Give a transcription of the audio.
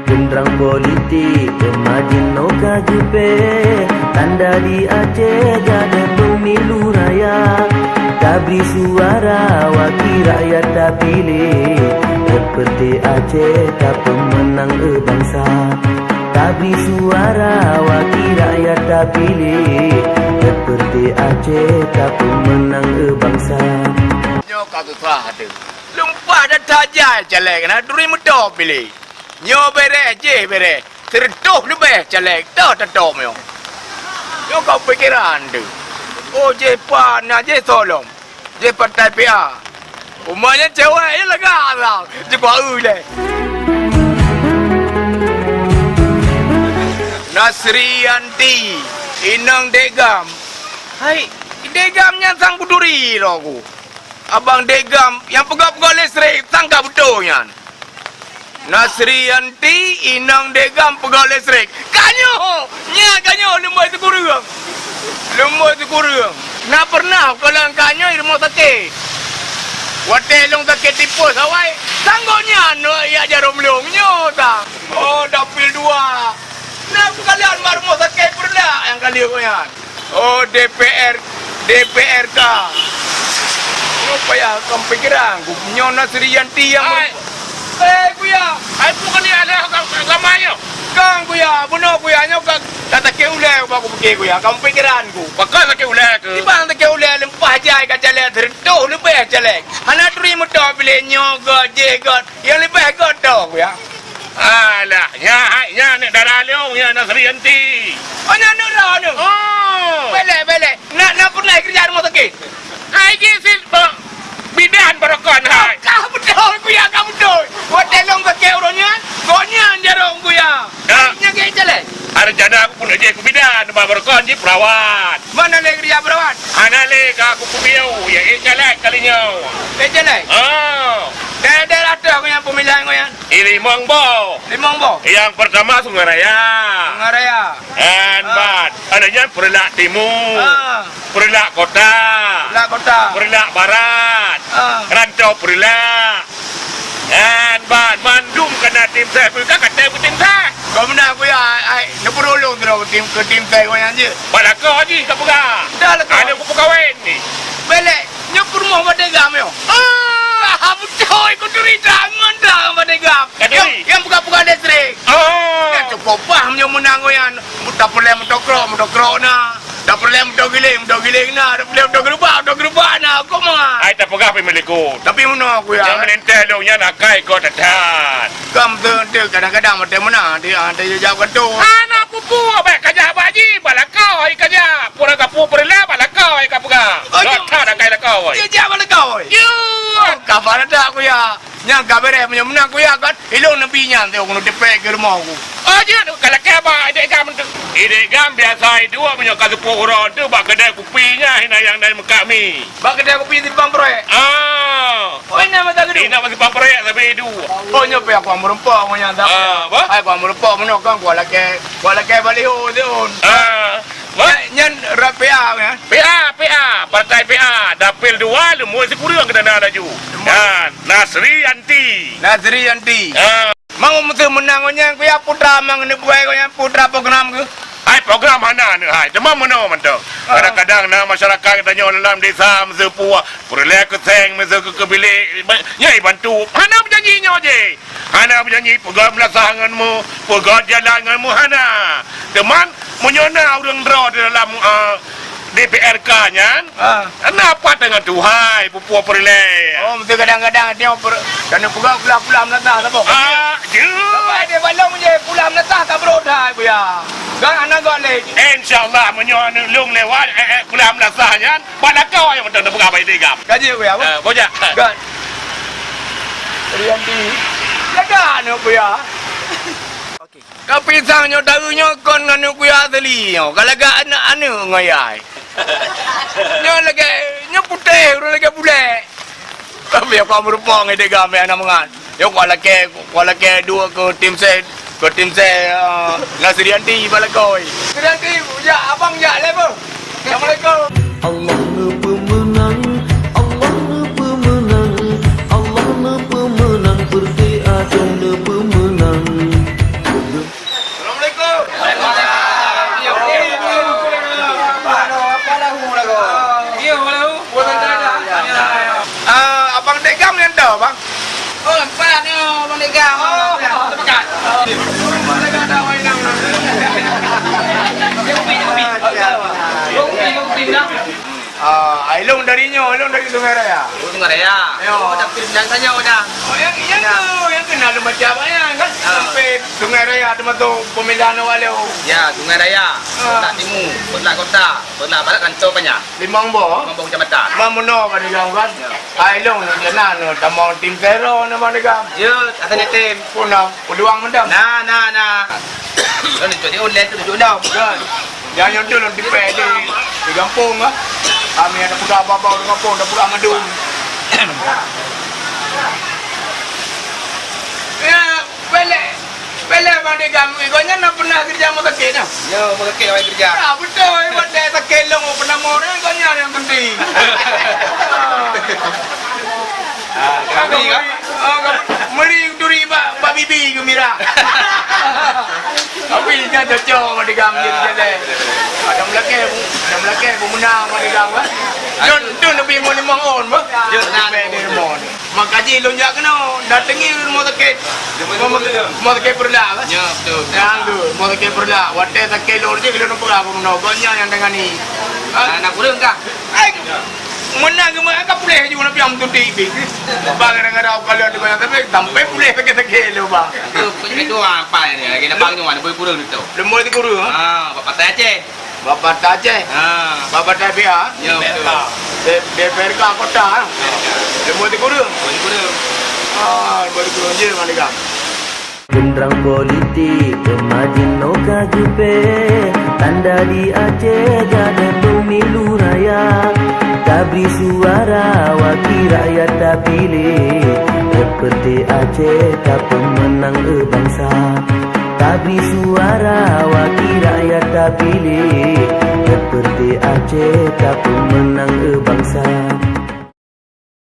Genderang politik Kemajin no kajipe Tanda di Aceh Jadi pemilu raya Tak beri suara Wakil rakyat tak pilih Seperti Aceh Tak pemenang bangsa Tak beri suara Wakil rakyat tak pilih Seperti Aceh Tak pemenang bangsa Nyo kau telah ada Lumpah dah tajai caleg na duri muda pilih. Nyo bere je bere. Tertuh lebih caleg dah tetok myo. Nyo kau pikiran tu. Oh je pan na je tolong. Je partai PA. Umanya cewek je lega lah. Je bau le. Nasrianti Inang Degam. Hai, Degam yang sang buduri aku. Abang Degam yang pegang-pegang listrik tangkap betul kan. Nasrianti Inang Degam pegang listrik. Kanyo! Nya kanyo lembai tu kurang. Lembai tu kurang. Nak pernah kalau kanyo di rumah sakit. Watelong sakit tipus awai. Sanggonya no ya jarum longnya tak. Oh dapil 2. Nak kalian baru rumah sakit pernah yang kali kau yang. Oh DPRK. Apa ya kamu pikiran? Nyo Nasrianti yang kuya. Ai bukan dia ada kamu. Kang kuya, benar kuya nyo kata ke ulai aku pergi kuya. Kamu pikiranku. Bakal tak ulai ke? Di bang tak ke ulai lempah jai ka jalan tertuh lebih jalan. Hana teri muda pilih nyo je god. Yang lebih god dah kuya. Alah, nya nek darah leong nya Nasrianti. Oh nya nurah nu. Oh. Belek. Nak pernah kerja rumah sakit. Ai gisil bidan barokan hai. Kau betul kuya, kau betul. Buat telong pakai orangnya, gonya jarong kuya. Nya ke jalan. Ada jana aku pun aje ku bidan barokan ji perawat. Mana le kerja perawat? Ana le ka aku pubiau ya jalan kalinya. Jalan. Oh. Daerah ada aku yang pemilihan kau yang. Limong bo. Yang pertama Sungai Raya. Bat. Adanya Perlak Timur. Perlak Kota. Perlak Barat. Rantau Perlak. Bat. Mandum kena tim saya. Bukan kata tim saya. Kau mana aku ya? Nak perolong terus ke tim saya kau yang je. Balakau haji kau pegang. Dah lah kau. Ada aku pegawai ni. Belek. Nyukur rumah Badegam yo. Betul, ikut duri jangan dah Badegam. Yang buka-buka listrik. Yang cukup paham yang menang kau yang. Tak perlu mutokro na. Tak perlu mutogileng na. Tak perlu mutogrubah na. Kau mah. Ai tak pegang pemilikku. Tapi mana aku ya? Yang menentel dongnya nak kai kau tetan. Kamu tu kadang-kadang macam mana? Dia jawab tu. Anak pupu abang kerja baji balakau ai kerja. Pura kapu perla balakau ai kapuga. Tak ada kai lakau ai. Dia jawab balakau ai. Yo. Kabar ada aku ya. Yang kabare punya menang aku ya kan. Ilong nabinya tu aku nak depek ke rumah aku. Oh dia kalau kaba ide gam tu. Ide gam biasa dua punya kasu pohon tu bak kedai kopinya hina yang dari kami. Bak kedai kopi di Pamproyek. Oh ini mata gede. Ini masih Pamproyek tapi dua. Oh nyope aku merempah punya tak. Ai aku merempah mana kan gua lagi baliho tu. Nyan PA ya. PA partai PA Dapil 2 lemu sekurang kena ada ju. Dan Nasrianti. Mau mesti menangnya ku ya putra mang ni buai ku ya putra program ku. Ai program mana ni hai. Cuma mana mantu. Kadang-kadang na masyarakat tanya dalam desa mezepua, perle ke seng meze ke bilik nyai bantu. Hana berjanjinya je. Hana berjanji program lasanganmu, program jalananmu hana. Teman menyona urang draw di dalam DPRK-nya. Kenapa dengan Tuhai pupua perle? Oh, mesti kadang-kadang dia dan pulang natah tak apa. Sampai dia balong je pulang natah tak berodai ku ya. Gan anak gak le. Insyaallah menyona lung lewat pulang nasahnya balakau yang betul buka bayi digam. Gaji ku ya. Bojak. Gan. Rianti. Jaga anu ku ya. Okey. Kau pisangnya daunnya kon anu ku ya teli. Kalau gak anak anu ngoyai. Nyo putih, orang lagi bulat. Kami aku merupakan ngede game anak mengan. Yo kuala ke dua ke tim saya Nasrianti balakoi. Nasrianti, ya abang ya level. Assalamualaikum. Allah pemenang, Allah pemenang, perti Aceh pemenang. lu dari Sungai Raya. Sungai Raya. Oh. Dapil dan saja dah. Oh, yang kenal lu macam apa kan? Sampai Sungai Raya tu tu pemilihan walau. Ya, Sungai Raya. Kota Timur, Kota Kota, Kota Barat kantor banyak. Limang bo. Mampu kecamatan. Mamuno kan dia kan. Ai long ni jalan no tamau tim zero na mana kan. Ya, asalnya tim. Punang, peluang mendam. Nah. Lalu jadi online tu tunjuk dah. Kan. Jangan dulu di kampung ah. Kami ada budak babau di kampung, ada budak madun. Ya, bela mana kami, kau nak pernah kerja mau takik dah? Ya, mau kek awak kerja. Ya, betul. Pada takik long pernah mau kau yang penting. Kami kan? Meri duri bak bibi gembira. Tapi jangan cocok pada kami jadi. Ada melakeh pemenang pada kami. Jom lebih mau 5 on bah. Jom nak di rumah. Makaji lonjak kena datangi rumah sakit. Rumah sakit perlah kan? Ya, betul. Yang tu, rumah sakit perlah. Wadah sakit lor je kalau nak perlah pun gonya yang dengan ni. Nak kurang kah? Menang ke mana boleh juga nak piam tu TV. Bang kadang-kadang kalau ada banyak tapi sampai boleh pakai lo bang. Itu apa ni? Lagi nak bang mana boleh kurang tu. Lembu di kuru. Bapak saya Aceh. Bapak Aceh. Bapak DPRK. Ya, betul. DPRK kota. Lembu di kuru. Boleh kurang. Lembu di kuru je mana kan. Genderang politik kemajin no kajupe, tanda di Aceh jadi pemilu raya. Tak beri suara wakil rakyat tak pilih, seperti Aceh tak pemenang bangsa. Tak beri suara wakil rakyat tak pilih, seperti Aceh tak pemenang bangsa.